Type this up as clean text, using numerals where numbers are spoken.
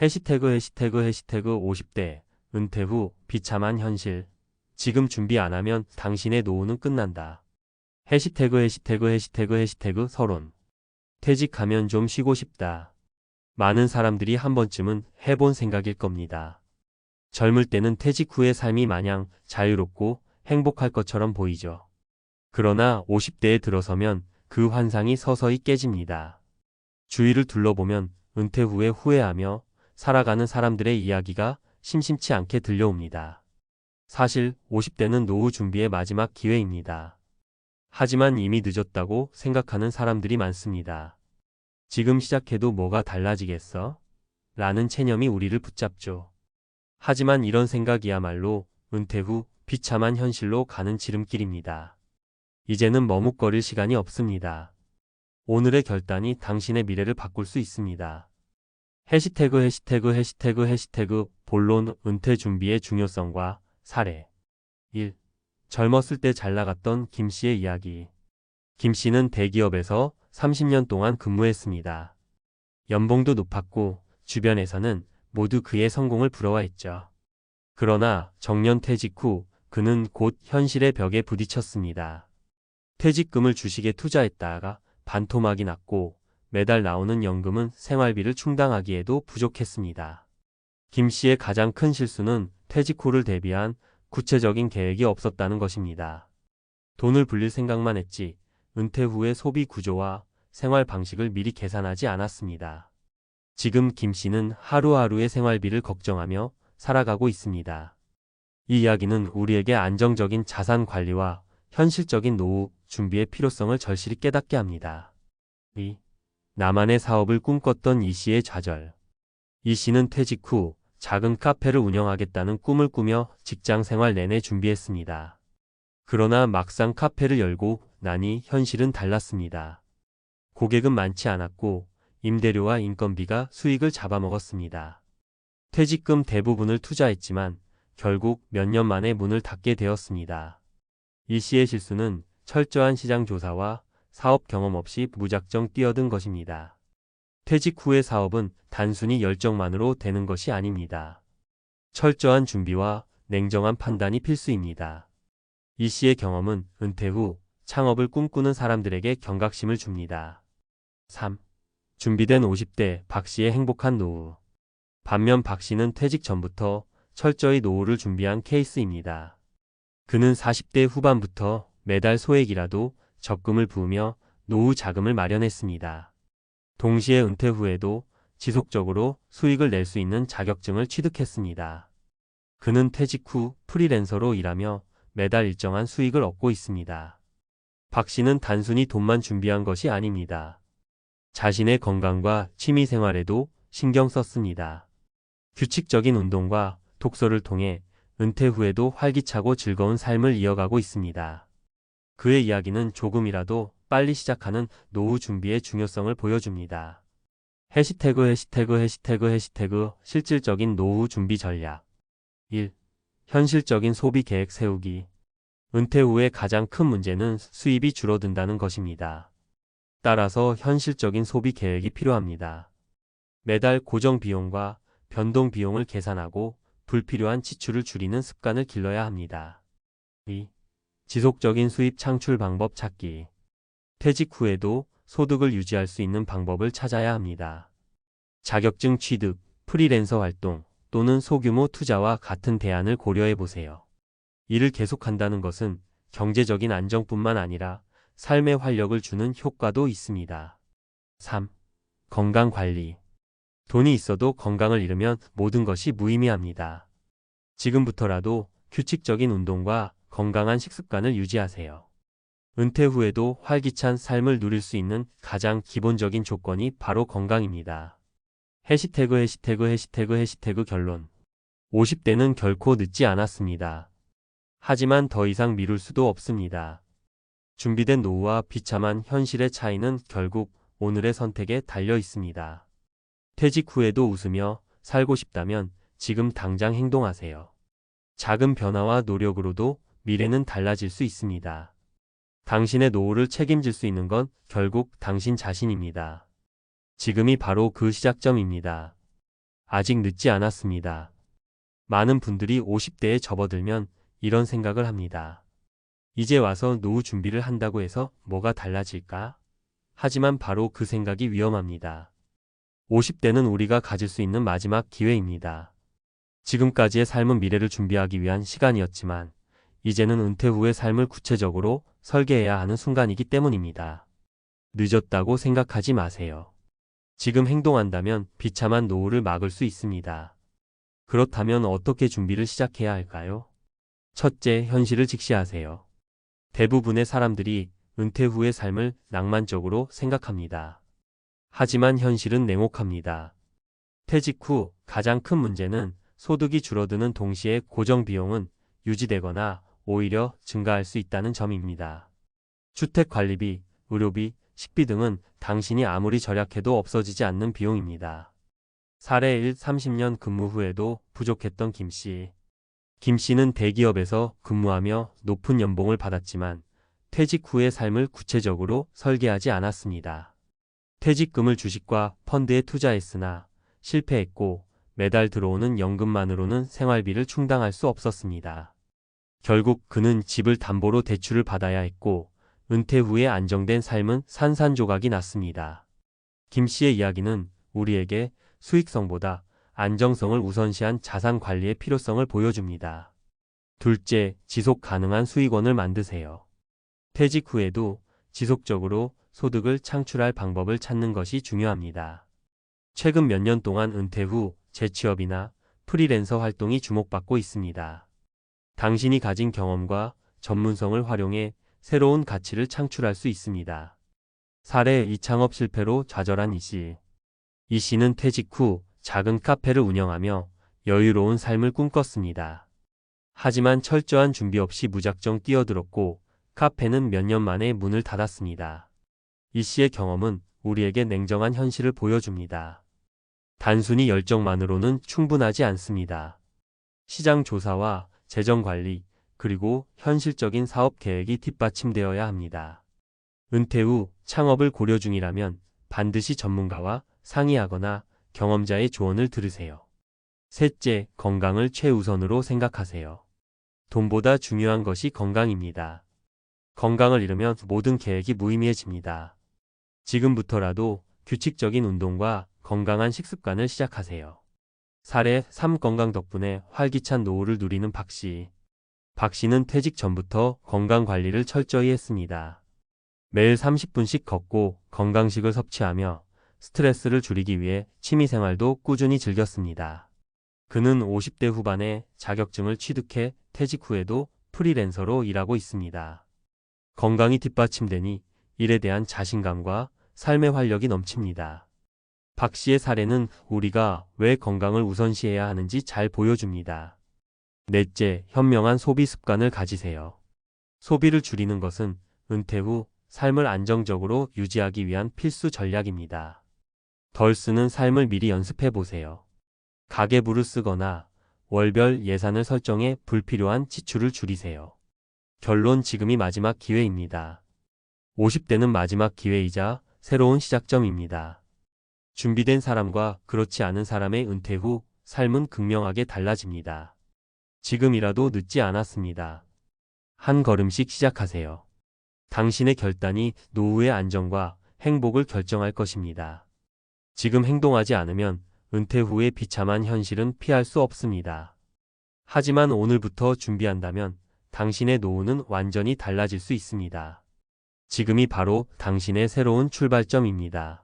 해시태그 50대 은퇴 후 비참한 현실. 지금 준비 안 하면 당신의 노후는 끝난다. 해시태그 서론. 퇴직하면 좀 쉬고 싶다. 많은 사람들이 한 번쯤은 해본 생각일 겁니다. 젊을 때는 퇴직 후의 삶이 마냥 자유롭고 행복할 것처럼 보이죠. 그러나 50대에 들어서면 그 환상이 서서히 깨집니다. 주위를 둘러보면 은퇴 후에 후회하며 살아가는 사람들의 이야기가 심심치 않게 들려옵니다. 사실 50대는 노후 준비의 마지막 기회입니다. 하지만 이미 늦었다고 생각하는 사람들이 많습니다. 지금 시작해도 뭐가 달라지겠어? 라는 체념이 우리를 붙잡죠. 하지만 이런 생각이야말로 은퇴 후 비참한 현실로 가는 지름길입니다. 이제는 머뭇거릴 시간이 없습니다. 오늘의 결단이 당신의 미래를 바꿀 수 있습니다. 본론 은퇴 준비의 중요성과 사례. 1. 젊었을 때 잘 나갔던 김 씨의 이야기. 김 씨는 대기업에서 30년 동안 근무했습니다. 연봉도 높았고 주변에서는 모두 그의 성공을 부러워했죠. 그러나 정년 퇴직 후 그는 곧 현실의 벽에 부딪혔습니다. 퇴직금을 주식에 투자했다가 반토막이 났고 매달 나오는 연금은 생활비를 충당하기에도 부족했습니다. 김 씨의 가장 큰 실수는 퇴직 후를 대비한 구체적인 계획이 없었다는 것입니다. 돈을 불릴 생각만 했지 은퇴 후의 소비 구조와 생활 방식을 미리 계산하지 않았습니다. 지금 김 씨는 하루하루의 생활비를 걱정하며 살아가고 있습니다. 이 이야기는 우리에게 안정적인 자산 관리와 현실적인 노후 준비의 필요성을 절실히 깨닫게 합니다. 2. 나만의 사업을 꿈꿨던 이 씨의 좌절. 이 씨는 퇴직 후 작은 카페를 운영하겠다는 꿈을 꾸며 직장 생활 내내 준비했습니다. 그러나 막상 카페를 열고 나니 현실은 달랐습니다. 고객은 많지 않았고 임대료와 인건비가 수익을 잡아먹었습니다. 퇴직금 대부분을 투자했지만 결국 몇 년 만에 문을 닫게 되었습니다. 이 씨의 실수는 철저한 시장 조사와 사업 경험 없이 무작정 뛰어든 것입니다. 퇴직 후의 사업은 단순히 열정만으로 되는 것이 아닙니다. 철저한 준비와 냉정한 판단이 필수입니다. 이 씨의 경험은 은퇴 후 창업을 꿈꾸는 사람들에게 경각심을 줍니다. 3. 준비된 50대 박 씨의 행복한 노후. 반면 박 씨는 퇴직 전부터 철저히 노후를 준비한 케이스입니다. 그는 40대 후반부터 매달 소액이라도 적금을 부으며 노후 자금을 마련했습니다. 동시에 은퇴 후에도 지속적으로 수익을 낼 수 있는 자격증을 취득했습니다. 그는 퇴직 후 프리랜서로 일하며 매달 일정한 수익을 얻고 있습니다. 박 씨는 단순히 돈만 준비한 것이 아닙니다. 자신의 건강과 취미 생활에도 신경 썼습니다. 규칙적인 운동과 독서를 통해 은퇴 후에도 활기차고 즐거운 삶을 이어가고 있습니다. 그의 이야기는 조금이라도 빨리 시작하는 노후 준비의 중요성을 보여줍니다. 실질적인 노후 준비 전략. 1. 현실적인 소비 계획 세우기. 은퇴 후의 가장 큰 문제는 수입이 줄어든다는 것입니다. 따라서 현실적인 소비 계획이 필요합니다. 매달 고정 비용과 변동 비용을 계산하고 불필요한 지출을 줄이는 습관을 길러야 합니다. 2. 지속적인 수입 창출 방법 찾기. 퇴직 후에도 소득을 유지할 수 있는 방법을 찾아야 합니다. 자격증 취득, 프리랜서 활동 또는 소규모 투자와 같은 대안을 고려해 보세요. 이를 계속한다는 것은 경제적인 안정뿐만 아니라 삶의 활력을 주는 효과도 있습니다. 3. 건강 관리. 돈이 있어도 건강을 잃으면 모든 것이 무의미합니다. 지금부터라도 규칙적인 운동과 건강한 식습관을 유지하세요. 은퇴 후에도 활기찬 삶을 누릴 수 있는 가장 기본적인 조건이 바로 건강입니다. 결론. 50대는 결코 늦지 않았습니다. 하지만 더 이상 미룰 수도 없습니다. 준비된 노후와 비참한 현실의 차이는 결국 오늘의 선택에 달려 있습니다. 퇴직 후에도 웃으며 살고 싶다면 지금 당장 행동하세요. 작은 변화와 노력으로도 미래는 달라질 수 있습니다. 당신의 노후를 책임질 수 있는 건 결국 당신 자신입니다. 지금이 바로 그 시작점입니다. 아직 늦지 않았습니다. 많은 분들이 50대에 접어들면 이런 생각을 합니다. 이제 와서 노후 준비를 한다고 해서 뭐가 달라질까? 하지만 바로 그 생각이 위험합니다. 50대는 우리가 가질 수 있는 마지막 기회입니다. 지금까지의 삶은 미래를 준비하기 위한 시간이었지만 이제는 은퇴 후의 삶을 구체적으로 설계해야 하는 순간이기 때문입니다. 늦었다고 생각하지 마세요. 지금 행동한다면 비참한 노후를 막을 수 있습니다. 그렇다면 어떻게 준비를 시작해야 할까요? 첫째, 현실을 직시하세요. 대부분의 사람들이 은퇴 후의 삶을 낭만적으로 생각합니다. 하지만 현실은 냉혹합니다. 퇴직 후 가장 큰 문제는 소득이 줄어드는 동시에 고정 비용은 유지되거나 오히려 증가할 수 있다는 점입니다. 주택 관리비, 의료비, 식비 등은 당신이 아무리 절약해도 없어지지 않는 비용입니다. 사례 1. 30년 근무 후에도 부족했던 김 씨. 김 씨는 대기업에서 근무하며 높은 연봉을 받았지만 퇴직 후의 삶을 구체적으로 설계하지 않았습니다. 퇴직금을 주식과 펀드에 투자했으나 실패했고 매달 들어오는 연금만으로는 생활비를 충당할 수 없었습니다. 결국 그는 집을 담보로 대출을 받아야 했고 은퇴 후에 안정된 삶은 산산조각이 났습니다. 김 씨의 이야기는 우리에게 수익성보다 안정성을 우선시한 자산 관리의 필요성을 보여줍니다. 둘째, 지속 가능한 수익원을 만드세요. 퇴직 후에도 지속적으로 소득을 창출할 방법을 찾는 것이 중요합니다. 최근 몇 년 동안 은퇴 후 재취업이나 프리랜서 활동이 주목받고 있습니다. 당신이 가진 경험과 전문성을 활용해 새로운 가치를 창출할 수 있습니다. 사례 2. 창업 실패로 좌절한 이 씨. 이 씨는 퇴직 후 작은 카페를 운영하며 여유로운 삶을 꿈꿨습니다. 하지만 철저한 준비 없이 무작정 뛰어들었고 카페는 몇 년 만에 문을 닫았습니다. 이 씨의 경험은 우리에게 냉정한 현실을 보여줍니다. 단순히 열정만으로는 충분하지 않습니다. 시장 조사와 재정 관리, 그리고 현실적인 사업 계획이 뒷받침되어야 합니다. 은퇴 후 창업을 고려 중이라면 반드시 전문가와 상의하거나 경험자의 조언을 들으세요. 셋째, 건강을 최우선으로 생각하세요. 돈보다 중요한 것이 건강입니다. 건강을 잃으면 모든 계획이 무의미해집니다. 지금부터라도 규칙적인 운동과 건강한 식습관을 시작하세요. 사례 3. 건강 덕분에 활기찬 노후를 누리는 박 씨. 박 씨는 퇴직 전부터 건강 관리를 철저히 했습니다. 매일 30분씩 걷고 건강식을 섭취하며 스트레스를 줄이기 위해 취미생활도 꾸준히 즐겼습니다. 그는 50대 후반에 자격증을 취득해 퇴직 후에도 프리랜서로 일하고 있습니다. 건강이 뒷받침되니 일에 대한 자신감과 삶의 활력이 넘칩니다. 박 씨의 사례는 우리가 왜 건강을 우선시해야 하는지 잘 보여줍니다. 넷째, 현명한 소비 습관을 가지세요. 소비를 줄이는 것은 은퇴 후 삶을 안정적으로 유지하기 위한 필수 전략입니다. 덜 쓰는 삶을 미리 연습해 보세요. 가계부를 쓰거나 월별 예산을 설정해 불필요한 지출을 줄이세요. 결론, 지금이 마지막 기회입니다. 50대는 마지막 기회이자 새로운 시작점입니다. 준비된 사람과 그렇지 않은 사람의 은퇴 후 삶은 극명하게 달라집니다. 지금이라도 늦지 않았습니다. 한 걸음씩 시작하세요. 당신의 결단이 노후의 안정과 행복을 결정할 것입니다. 지금 행동하지 않으면 은퇴 후의 비참한 현실은 피할 수 없습니다. 하지만 오늘부터 준비한다면 당신의 노후는 완전히 달라질 수 있습니다. 지금이 바로 당신의 새로운 출발점입니다.